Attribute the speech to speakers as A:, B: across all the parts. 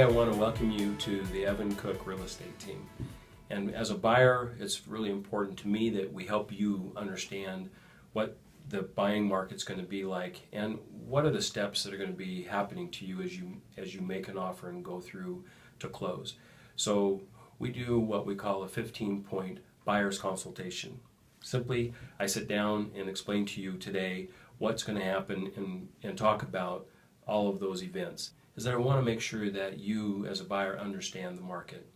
A: I want to welcome you to the Evan Cook Real Estate Team. And as a buyer, it's really important to me that we help you understand what the buying market's going to be like and what are the steps that are going to be happening to you as you make an offer and go through to close. So we do what we call a 15-point buyer's consultation. Simply, I sit down and explain to you today what's going to happen and talk about all of those events. Is that I want to make sure that you as a buyer understand the market.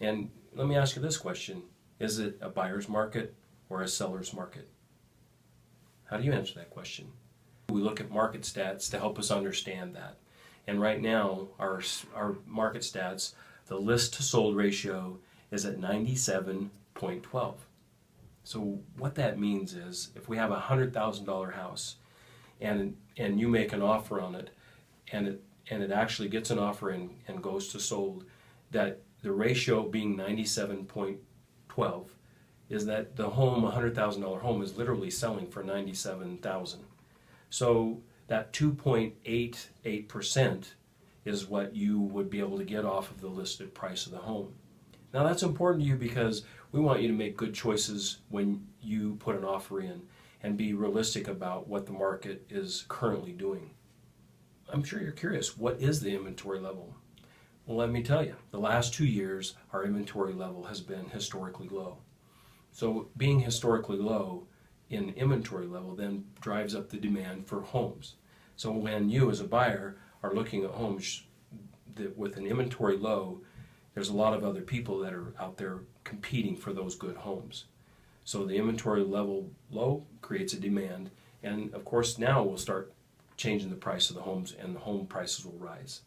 A: And let me ask you this question: is it a buyer's market or a seller's market? How do you answer that question? We look at market stats to help us understand that. And right now, our market stats, the list to sold ratio is at 97.12. So what that means is if we have a $100,000 house and you make an offer on it and it actually gets an offer and goes to sold, that the ratio being 97.12 is that the home, $100,000 home, is literally selling for $97,000. So that 2.88% is what you would be able to get off of the listed price of the home. Now that's important to you because we want you to make good choices when you put an offer in and be realistic about what the market is currently doing. I'm sure you're curious, what is the inventory level? Well, let me tell you, the last 2 years our inventory level has been historically low. So being historically low in inventory level then drives up the demand for homes. So when you as a buyer are looking at homes with an inventory low, there's a lot of other people that are out there competing for those good homes. So the inventory level low creates a demand, and of course now we'll start changing the price of the homes and the home prices will rise.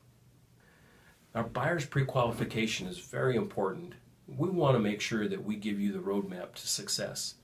A: Our buyer's pre-qualification is very important. We want to make sure that we give you the roadmap to success.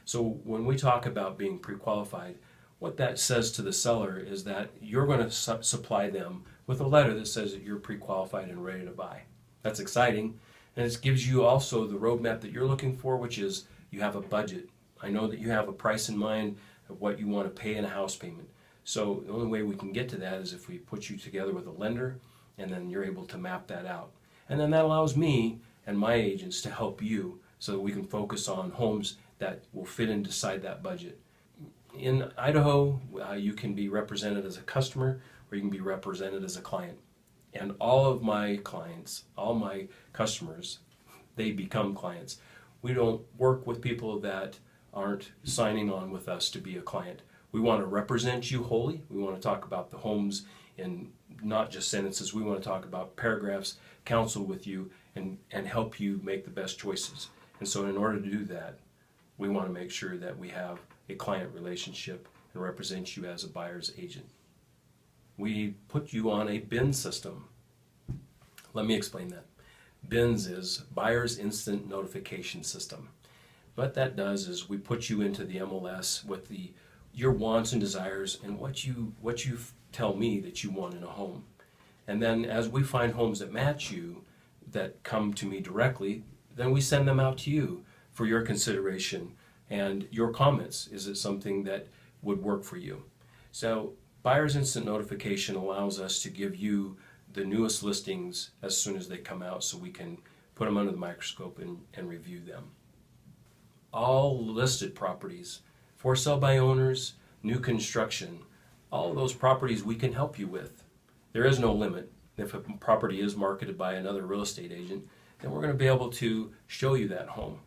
A: So when we talk about being pre-qualified, what that says to the seller is that you're going to supply them with a letter that says that you're pre-qualified and ready to buy. That's exciting, and it gives you also the roadmap that you're looking for, which is you have a budget. I know that you have a price in mind of what you want to pay in a house payment. So the only way we can get to that is if we put you together with a lender, and then you're able to map that out. And then that allows me and my agents to help you so that we can focus on homes that will fit inside that budget. In Idaho, you can be represented as a customer or you can be represented as a client. And all of my clients, all my customers, they become clients. We don't work with people that aren't signing on with us to be a client. We want to represent you wholly. We want to talk about the homes in not just sentences. We want to talk about paragraphs, counsel with you, and help you make the best choices. And so in order to do that, we want to make sure that we have a client relationship and represent you as a buyer's agent. We put you on a BIN system. Let me explain that. BINS is Buyer's Instant Notification System. What that does is we put you into the MLS with your wants and desires and what you tell me that you want in a home. And then as we find homes that match you, that come to me directly, then we send them out to you for your consideration and your comments. Is it something that would work for you? So Buyer's Instant Notification allows us to give you the newest listings as soon as they come out so we can put them under the microscope and review them. All listed properties, for sale by owners, new construction, all of those properties we can help you with. There is no limit. If a property is marketed by another real estate agent, then we're going to be able to show you that home.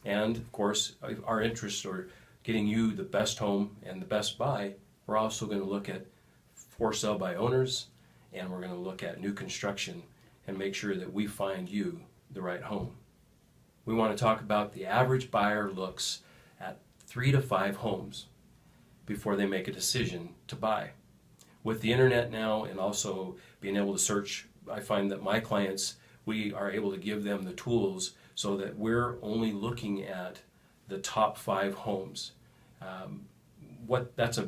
A: And of course, our interests are getting you the best home and the best buy. We're also going to look at for sale by owners, and we're going to look at new construction and make sure that we find you the right home. We want to talk about the average buyer looks at 3 to 5 homes before they make a decision to buy. With the internet now and also being able to search, I find that my clients, we are able to give them the tools so that we're only looking at the top 5 homes. That's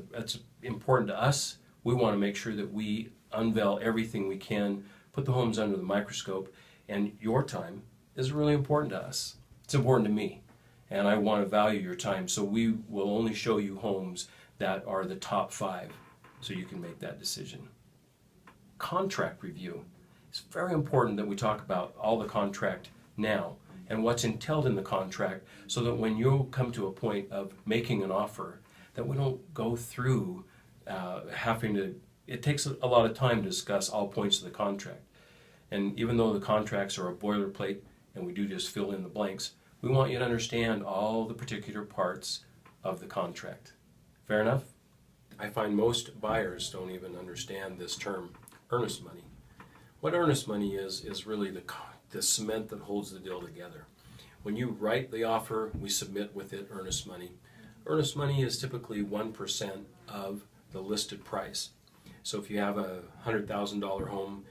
A: important to us. We want to make sure that we unveil everything we can, put the homes under the microscope, and your time is really important to us. It's important to me, and I want to value your time, so we will only show you homes that are the top 5 so you can make that decision. Contract review. It's very important that we talk about all the contract now and what's entailed in the contract, so that when you come to a point of making an offer, that we don't go through having to, it takes a lot of time to discuss all points of the contract. And even though the contracts are a boilerplate and we do just fill in the blanks, we want you to understand all the particular parts of the contract. Fair enough? I find most buyers don't even understand this term, earnest money. What earnest money is really the cement that holds the deal together. When you write the offer, we submit with it earnest money. Earnest money is typically 1% of the listed price. So if you have a $100,000 home,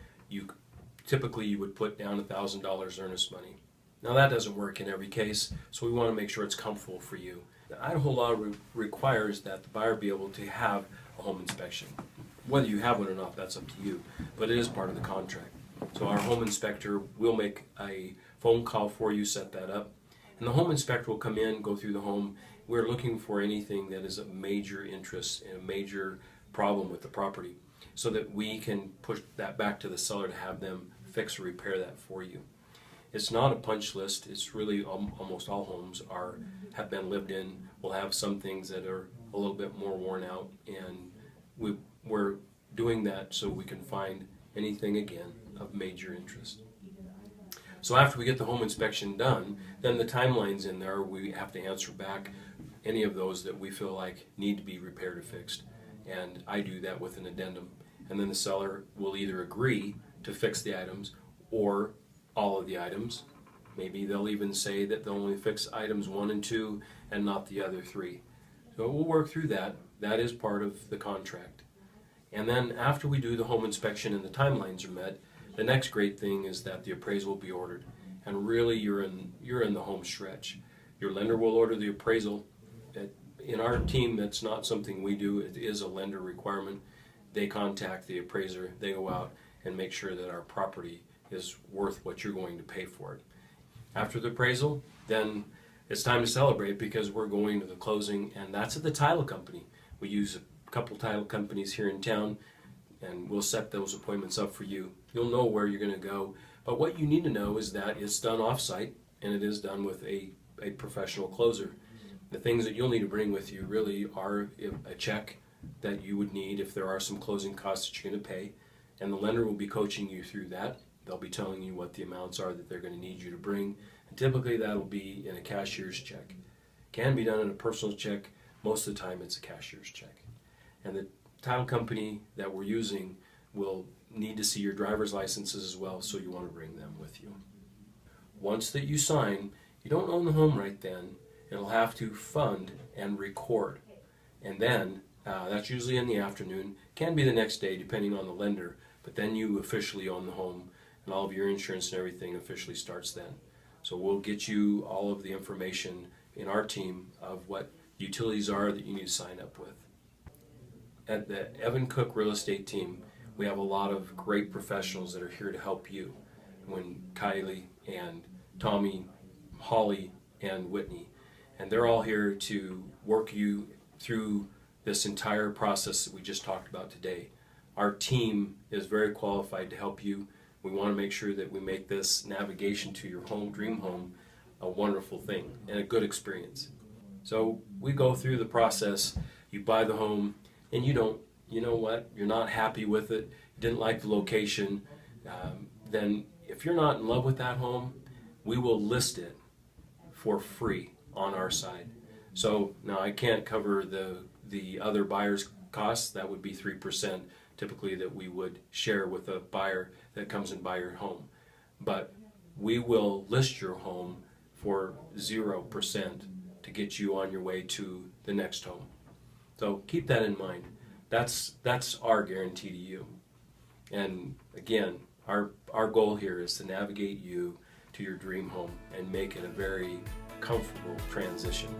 A: typically you would put down $1,000 earnest money. Now that doesn't work in every case, so we want to make sure it's comfortable for you. The Idaho law requires that the buyer be able to have a home inspection. Whether you have one or not, that's up to you, but it is part of the contract. So our home inspector will make a phone call for you, set that up, and the home inspector will come in, go through the home. We're looking for anything that is a major interest and a major problem with the property, so that we can push that back to the seller to have them fix or repair that for you. It's not a punch list. It's really almost all homes have been lived in. We'll have some things that are a little bit more worn out, and we're doing that so we can find anything again of major interest. So after we get the home inspection done, then the timeline's in there. We have to answer back any of those that we feel like need to be repaired or fixed, and I do that with an addendum. And then the seller will either agree to fix the items or all of the items. Maybe they'll even say that they'll only fix items 1 and 2 and not the other 3. So we'll work through that. That is part of the contract. And then after we do the home inspection and the timelines are met, the next great thing is that the appraisal will be ordered. And really you're in the home stretch. Your lender will order the appraisal. In our team, that's not something we do. It is a lender requirement. They contact the appraiser, they go out and make sure that our property is worth what you're going to pay for it. After the appraisal, then it's time to celebrate, because we're going to the closing, and that's at the title company. We use a couple title companies here in town, and we'll set those appointments up for you. You'll know where you're going to go, but what you need to know is that it's done off-site, and it is done with a professional closer. The things that you'll need to bring with you really are a check that you would need if there are some closing costs that you're going to pay, and the lender will be coaching you through that. They'll be telling you what the amounts are that they're going to need you to bring, and typically that'll be in a cashier's check. Can be done in a personal check. Most of the time it's a cashier's check. And the title company that we're using will need to see your driver's licenses as well, so you want to bring them with you. Once that you sign, you don't own the home right then. It'll have to fund and record, and then that's usually in the afternoon. Can be the next day depending on the lender, but then you officially own the home, and all of your insurance and everything officially starts then. So we'll get you all of the information in our team of what utilities are that you need to sign up with. At the Evan Cook Real Estate team, we have a lot of great professionals that are here to help you. When Kylie and Tommy, Holly and Whitney, and they're all here to work you through this entire process that we just talked about today. Our team is very qualified to help you. We want to make sure that we make this navigation to your home, dream home, a wonderful thing and a good experience. So we go through the process. You buy the home, and you know what, you're not happy with it, you didn't like the location, then if you're not in love with that home, we will list it for free on our side. So now I can't cover the other buyer's costs. That would be 3% typically that we would share with a buyer that comes and buy your home. But we will list your home for 0% to get you on your way to the next home. So keep that in mind. That's our guarantee to you. And again, our goal here is to navigate you to your dream home and make it a very comfortable transition.